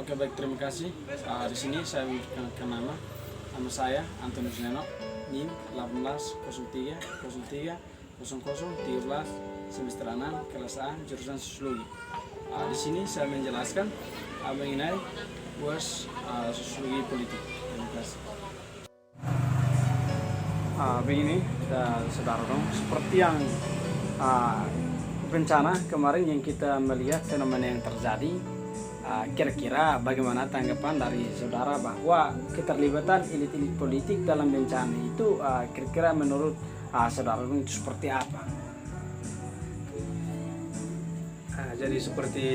Oke, baik, terima kasih. Di sini saya memperkenalkan nama saya Antonius Neno, NIM 1803030013 semester 6 kelas A jurusan Sosiologi. Di sini saya menjelaskan mengenai UAS Sosiologi Politik. Terima kasih. Begini, saudara dong, seperti yang bencana kemarin yang kita melihat fenomena yang terjadi. Kira-kira bagaimana tanggapan dari saudara bahwa keterlibatan elit-elit politik dalam bencana itu kira-kira menurut saudara itu seperti apa? Jadi seperti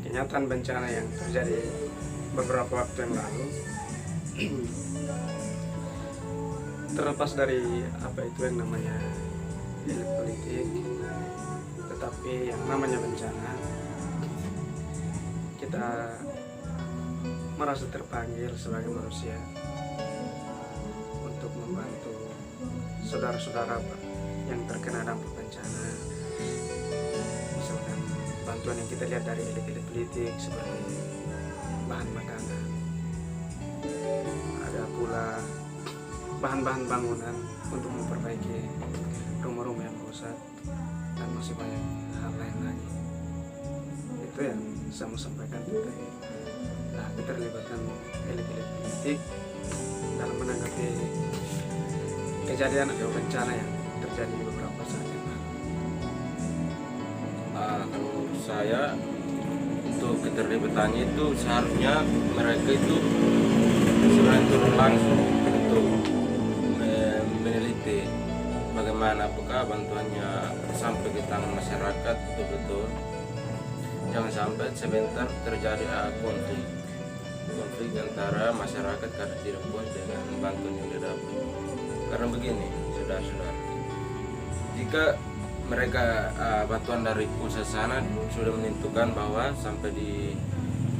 kenyataan bencana yang terjadi beberapa waktu yang lalu, terlepas dari apa itu yang namanya elit politik, tetapi yang namanya bencana, kita merasa terpanggil sebagai manusia untuk membantu saudara-saudara yang terkena dampak bencana. Misalkan bantuan yang kita lihat dari elit-elit politik seperti bahan makanan, ada pula bahan-bahan bangunan untuk memperbaiki rumah-rumah yang rusak, dan masih banyak hal lain lagi. Itu yang saya mau sampaikan tentang keterlibatan elit-elit politik dalam menanggapi kejadian atau bencana yang terjadi beberapa saat yang lalu. Kalau menurut saya, untuk keterlibatannya itu seharusnya mereka itu sebenarnya turun langsung untuk meneliti bagaimana apakah bantuannya sampai ke tangan masyarakat betul-betul. Jangan sampai sebentar terjadi konflik antara masyarakat karena tidak puas dengan bantuan yang didapat. Karena begini, saudara-saudara, jika mereka bantuan dari pusat sana sudah menentukan bahwa sampai di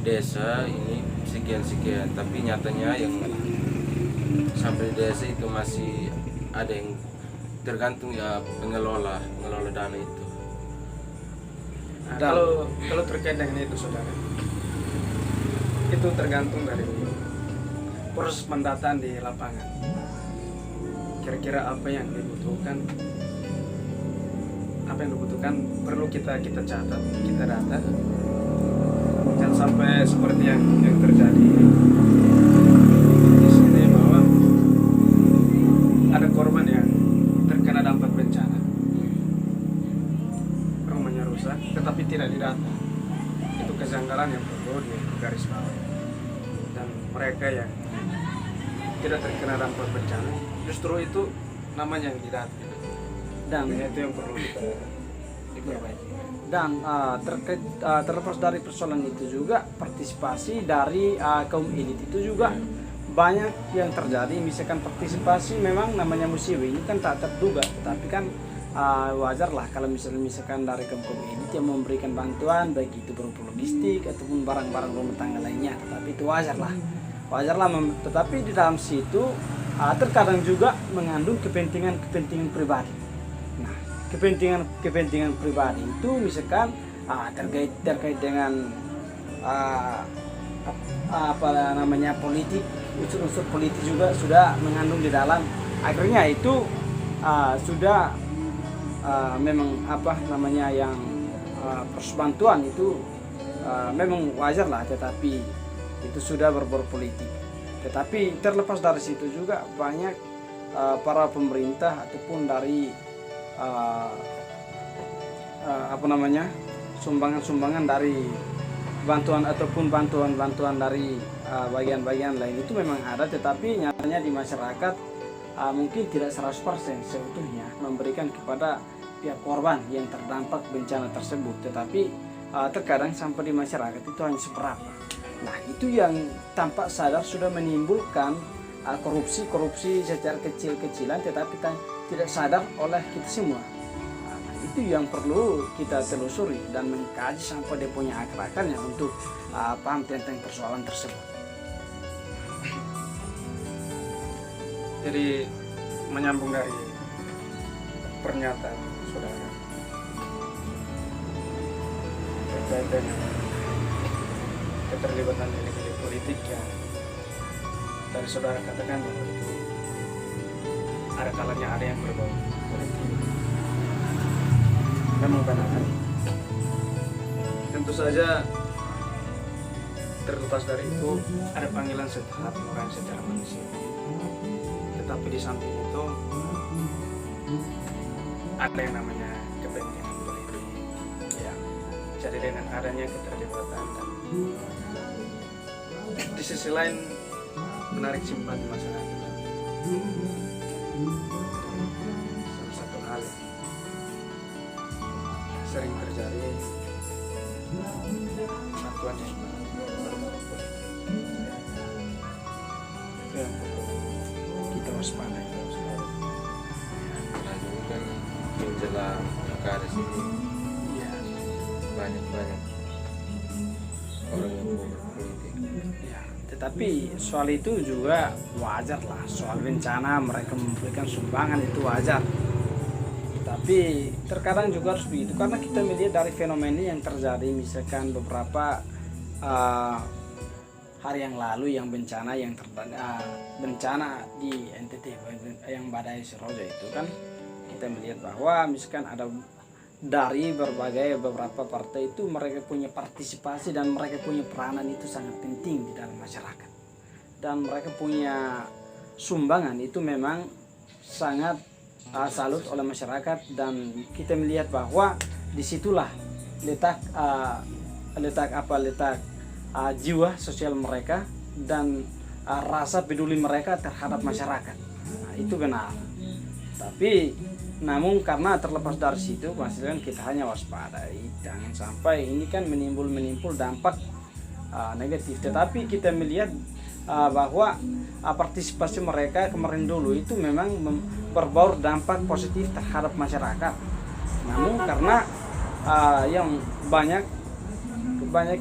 desa ini sekian-sekian, tapi nyatanya yang sampai di desa itu masih ada yang tergantung pengelola dana itu. Kalau terkait dengan itu, saudara, itu tergantung dari proses pendataan di lapangan. Kira-kira apa yang dibutuhkan perlu kita catat, kita data. Jangan sampai seperti yang terjadi di sini, bahwa ada korban yang terkena dampak bencana, rumahnya rusak tetapi tidak didata. Itu kejanggalan yang perlu digarisbawahi. Dan mereka yang tidak terkena dampak bencana, justru itu namanya yang didata. Dan itu yang perlu kita diperbaiki. Dan terlepas dari persoalan itu juga, partisipasi dari kaum elit itu juga banyak yang terjadi. Misalkan partisipasi memang namanya musibah ini kan tak terduga, tetapi kan wajar lah kalau misalkan dari kaum elit yang memberikan bantuan, baik itu berupa logistik ataupun barang-barang rumah tangga lainnya, tetapi itu wajar lah. Tetapi di dalam situ terkadang juga mengandung kepentingan pribadi. Nah, kepentingan pribadi itu misalkan terkait dengan politik, unsur politik juga sudah mengandung di dalam. Akhirnya itu sudah memang yang proses bantuan itu memang wajar lah, tetapi itu sudah berbau politik. Tetapi terlepas dari situ juga banyak para pemerintah ataupun dari sumbangan dari bantuan ataupun bantuan dari bagian-bagian lain itu memang ada, tetapi nyatanya di masyarakat mungkin tidak 100% seutuhnya memberikan kepada pihak korban yang terdampak bencana tersebut, tetapi terkadang sampai di masyarakat itu hanya seberapa. Nah, itu yang tampak sadar sudah menimbulkan korupsi secara kecil-kecilan, tetapi tidak sadar oleh kita semua. Nah, itu yang perlu kita telusuri dan mengkaji sampai dia punya akar-akarnya untuk paham tentang persoalan tersebut. Jadi menyambung dari pernyataan saudara terkait dengan keterlibatan elit-elit politik yang dari saudara katakan bahwa itu ada kalanya ada yang berbau politik. Memang benar. Tentu saja terlepas dari itu ada panggilan setahap orang secara manusia. Tetapi di samping itu ada yang namanya kepentingan politik. Ya. Jadi dengan adanya keterlibatan dan di sisi lain menarik simpati masyarakat. Salah satu hal yang sering terjadi bantuan yang itu yang perlu kita waspadai. Nah, dulu kan menjelang pilkada sini Iya. banyak orang yang mau berpolitik. Ya, tetapi soal itu juga wajar lah, soal bencana mereka memberikan sumbangan itu wajar. Tapi terkadang juga harus begitu karena kita melihat dari fenomena yang terjadi, misalkan beberapa hari yang lalu yang bencana bencana di NTT yang badai Seroja itu kan kita melihat bahwa misalkan ada dari beberapa partai itu mereka punya partisipasi dan mereka punya peranan itu sangat penting di dalam masyarakat dan mereka punya sumbangan itu memang sangat salut oleh masyarakat dan kita melihat bahwa disitulah letak jiwa sosial mereka dan rasa peduli mereka terhadap masyarakat. Nah, itu benar. Tapi namun karena terlepas dari situ maksudnya kita hanya waspadai jangan sampai ini kan menimbul dampak negatif. Tetapi kita melihat bahwa partisipasi mereka kemarin dulu itu memang berbaur dampak positif terhadap masyarakat. Namun karena yang banyak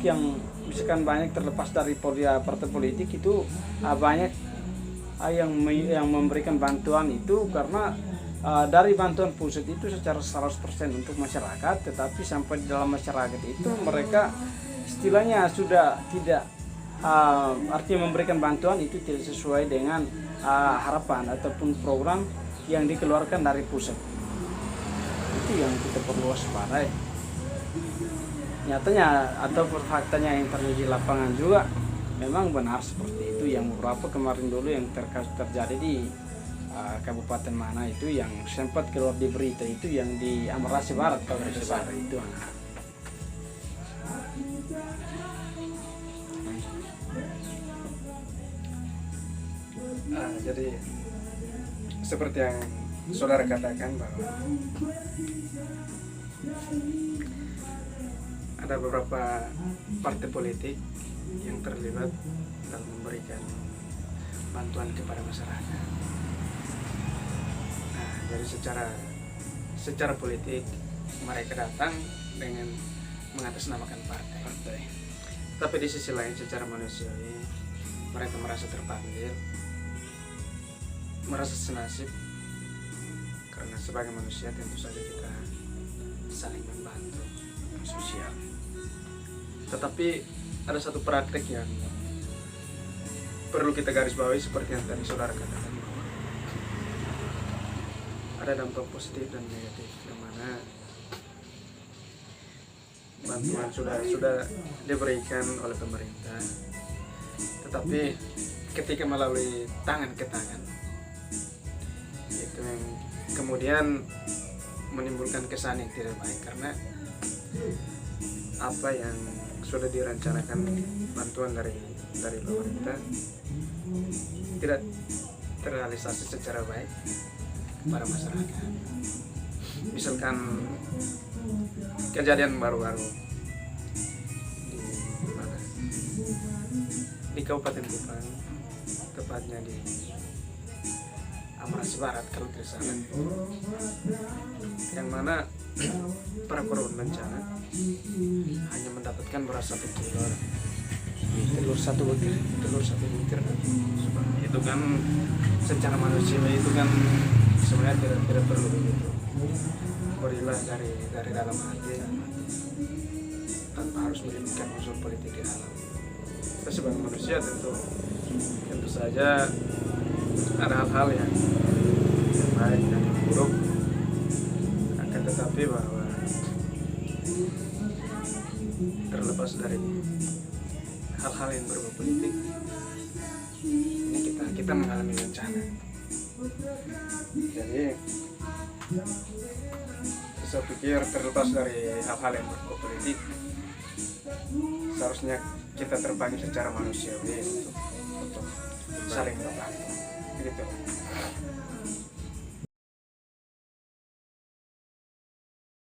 yang misalkan banyak terlepas dari partai politik itu banyak yang memberikan bantuan itu karena dari bantuan pusat itu secara 100% untuk masyarakat, tetapi sampai di dalam masyarakat itu mereka istilahnya sudah tidak artinya memberikan bantuan itu tidak sesuai dengan harapan ataupun program yang dikeluarkan dari pusat. Itu yang kita perlu waspadai. Nyatanya atau faktanya yang terjadi di lapangan juga memang benar seperti itu. Yang beberapa kemarin dulu yang terjadi di Kabupaten mana itu yang sempat keluar di berita itu yang di Amrasi Barat kalau tidak salah itu. Jadi seperti yang saudara katakan bahwa ada beberapa partai politik yang terlibat dalam memberikan bantuan kepada masyarakat. Nah, jadi secara politik mereka datang dengan mengatasnamakan partai. Tapi di sisi lain secara manusiawi mereka merasa terpanggil, merasa senasib karena sebagai manusia tentu saja kita saling membantu sosial. Tetapi ada satu praktek yang perlu kita garis bawahi seperti yang tadi saudara katakan bahwa ada dampak positif dan negatif yang mana bantuan sudah diberikan oleh pemerintah, tetapi ketika melalui tangan ke tangan itu yang kemudian menimbulkan kesan yang tidak baik karena apa yang sudah direncanakan bantuan dari pemerintah tidak terrealisasi secara baik kepada masyarakat. Misalkan kejadian baru-baru di Kabupaten Kupang, tepatnya di Amrasi Barat kalau tidak salah, yang mana para korban bencana hanya mendapatkan beras 1 kilo, telur satu butir, itu kan secara manusia itu kan sebenarnya tidak perlu begitu. Berilah dari dalam hati tanpa harus melibatkan unsur politik di dalam. kita sebagai manusia tentu saja ada hal-hal yang baik dan yang buruk, akan tetapi bahwa terlepas dari hal-hal yang berbau politik, ini kita mengalami bencana. Jadi saya pikir terlepas dari hal-hal yang berbau politik, seharusnya kita terbangun secara manusiawi untuk saling membantu. Begitu.